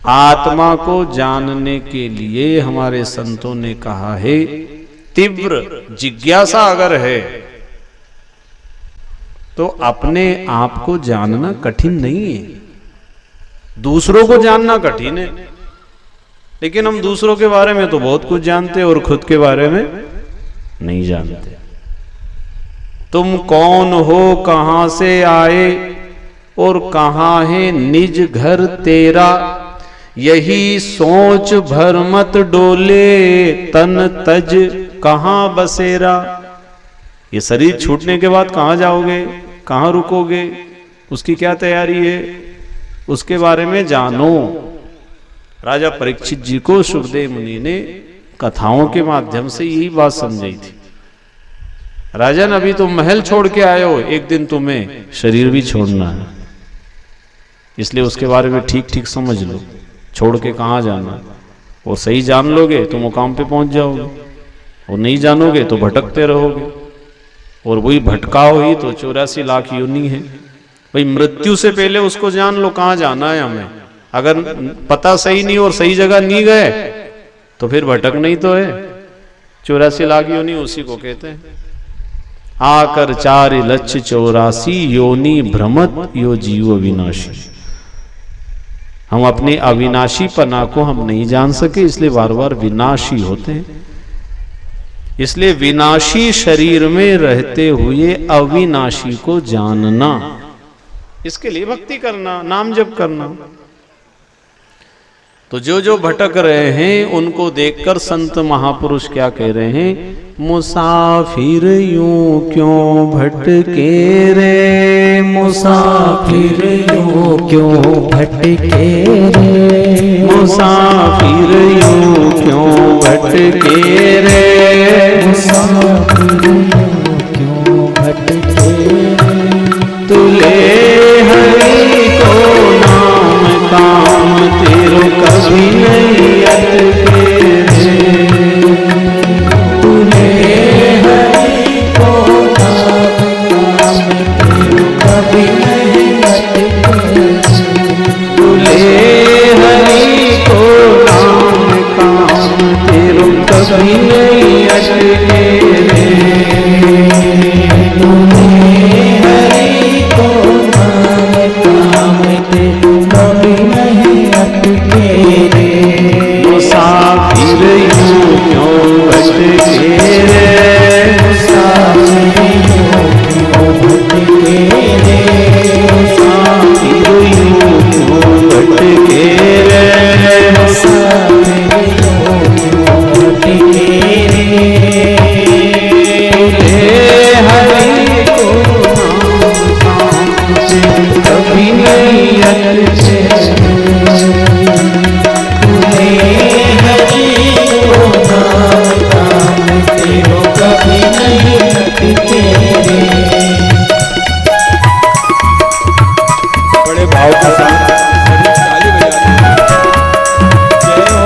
आत्मा को जानने के लिए हमारे संतों ने कहा है, तीव्र जिज्ञासा अगर है तो अपने आप को जानना कठिन नहीं है, दूसरों को जानना कठिन है। लेकिन हम दूसरों के बारे में तो बहुत कुछ जानते हैं और खुद के बारे में नहीं जानते। तुम कौन हो, कहां से आए और कहां है निज घर तेरा, यही सोच भर मत डोले, तन तज कहां बसेरा। ये शरीर छूटने के बाद कहां जाओगे, कहां रुकोगे, उसकी क्या तैयारी है, उसके बारे में जानो। राजा परीक्षित जी को सुखदेव मुनि ने कथाओं के माध्यम से यही बात समझाई थी। राजन, अभी तुम महल छोड़ के आए हो, एक दिन तुम्हें शरीर भी छोड़ना है, इसलिए उसके बारे में ठीक ठीक समझ लो, छोड़ के कहां जाना। और सही जान लोगे तो मुकाम पे पहुंच जाओगे, और नहीं जानोगे तो भटकते रहोगे, और वही भटकाओ ही तो 84 लाख योनि है। भाई मृत्यु से पहले उसको जान लो कहां जाना है हमें। अगर पता सही नहीं और सही जगह नहीं गए तो फिर भटक नहीं तो है। 84 लाख योनि उसी को कहते हैं। आकर 4,84,000 योनि भ्रमत यो जीव विनाशी। हम अपने अविनाशी पना को हम नहीं जान सके, इसलिए बार बार विनाशी होते हैं। इसलिए विनाशी शरीर में रहते हुए अविनाशी को जानना, इसके लिए भक्ति करना, नाम जप करना। तो जो जो भटक रहे हैं उनको देखकर संत महापुरुष क्या कह रहे हैं, मुसाफिर यूं क्यों भटके रे, मुसाफिर यूं क्यों भटके रे, मुसाफिर यूं क्यों भटके रे, मुसाफिर यूं क्यों भटके रे। तुले हरि को नाम काम तेरो कभी नहीं अटके रे, तुले हरि को नाम काम तेरो कभी नहीं अटके रे, तुले हरि को नाम काम तेरो कभी नहीं अटके रे, तुले हरि को नाम काम तेरो कभी नहीं अटके रे। मुसाफिर यूं क्यों भटके रे, मुसाफिर यूं क्यों भटके रे, मुसाफिर यूं क्यों भटके रे, मुसाफिर यूं क्यों भटके रे। तुले हरि को नाम काम तेरो कभी नहीं अटके रे, तुले हरि को नाम काम तेरो कभी नहीं अटके रे। बड़े भाव के साथ ताली बजाते हैं। जय हो।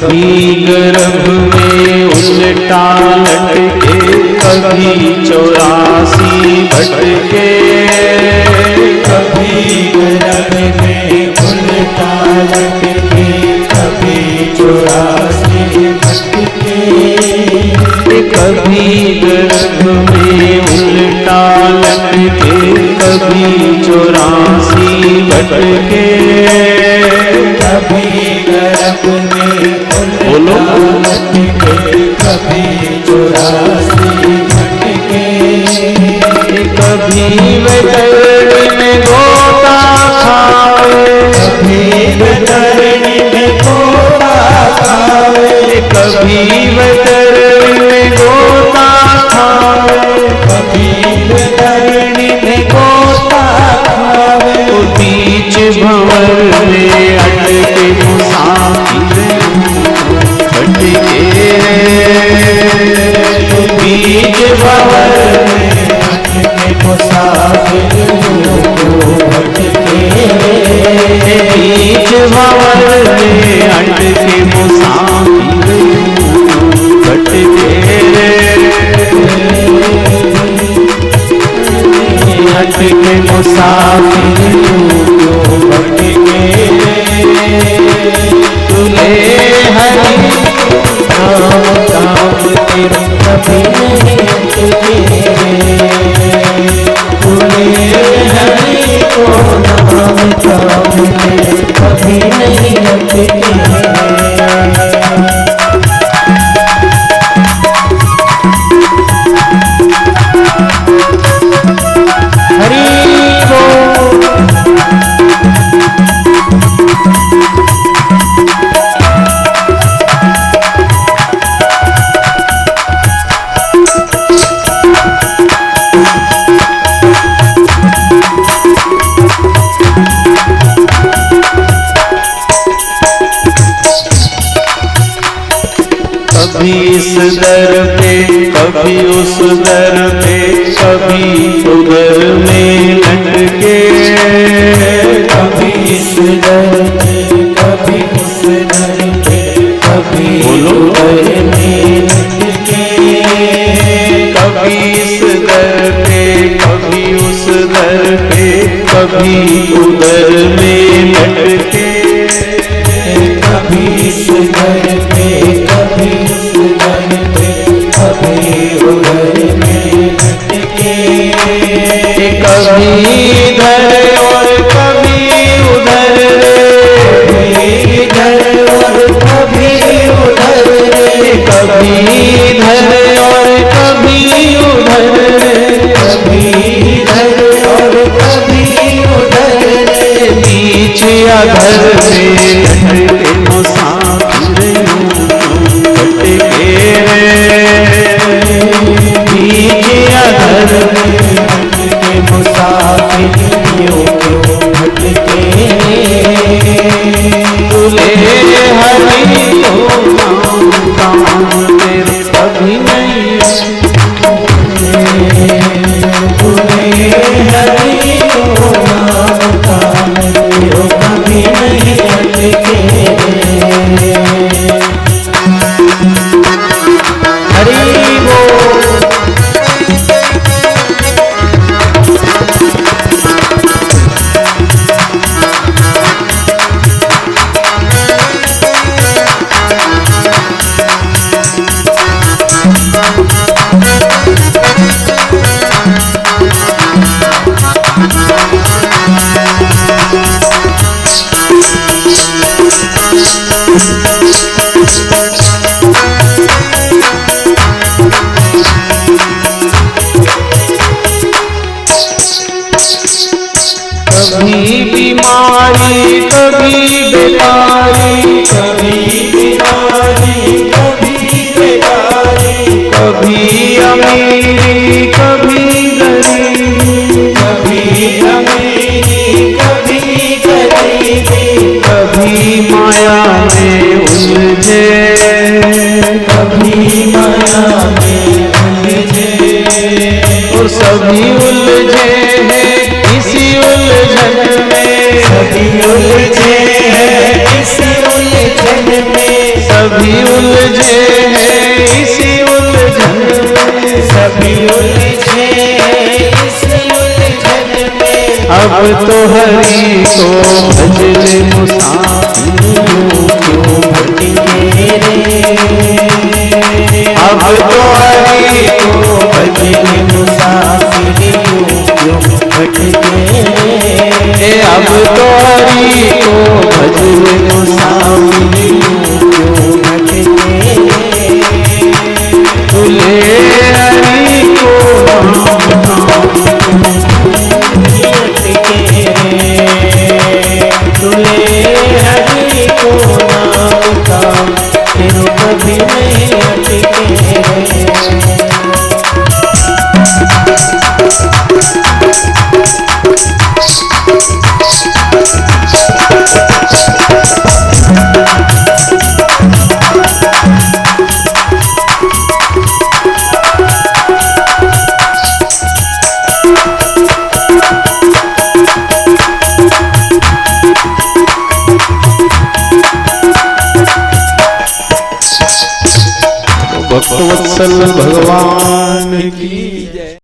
कभी गर्भ में उल्टा लटके, कभी 84 भटके, कभी गर्भ में उल्टा लटके, कभी 84 भटके, कभी गर्भ में उल्टा लटके, कभी 84 भटके, कभी गर्भ में उल्टा लटके, कभी 84 भटके, कभी वैतरणी में गोता खाए, कभी वैतरणी में गोता खाए, कभी वैतरणी में गोता खाए, कभी वैतरणी में गोता खाए, मुसाफिर क्यों भटके तुले हरि नाम काम तेरे कभी नहीं अटके तुले हरि को नाम काम तेरे कभी नहीं अटके कभी इस दर पे कभी उस दर पे कभी उधर में लटके कभी इस दर पे कभी उस दर पे कभी उधर में लटके कभी इस दर पे कभी उस दर पे कभी उधर में लटके कभी इस दर पे कभी उस दर पे कभी उधर में लटके कभी इधर और कभी उधर कभी इधर और कभी उधर कभी इधर और कभी उधर कभी इधर और कभी उधर बीच या घर में लटके मुसाफिर भटके बीच या घर में लटके मुसाफिर क्यों भटके तुले हरि को नाम काम तेरे कभी नहीं तुले हरि को नाम काम तेरे कभी नहीं अटके हरि बोल। कभी बीमारी कभी बीमारी कभी बीमारी कभी बेकारी कभी अमीरी कभी गरीबी कभी अमीरी कभी गरीबी कभी माया में उलझे कभी माया में उलझे और सभी उलझे हैं इसी उलझन में सभी उलझे हैं इसी उलझन में सभी उलझे हैं इसी उलझन में सभी उलझे हैं इसी उलझन में अब तो हरि को भजले मुसाफिर क्यों भटके अब तो हरि को भजले मुसाफिर क्यों भटके अब तो हरि को भजले मुसाफिर क्यों भटके तुले हरि को तुले हरि को नाम काम तेरे कभी नहीं अटके भक्तवत्सल भगवान की जय।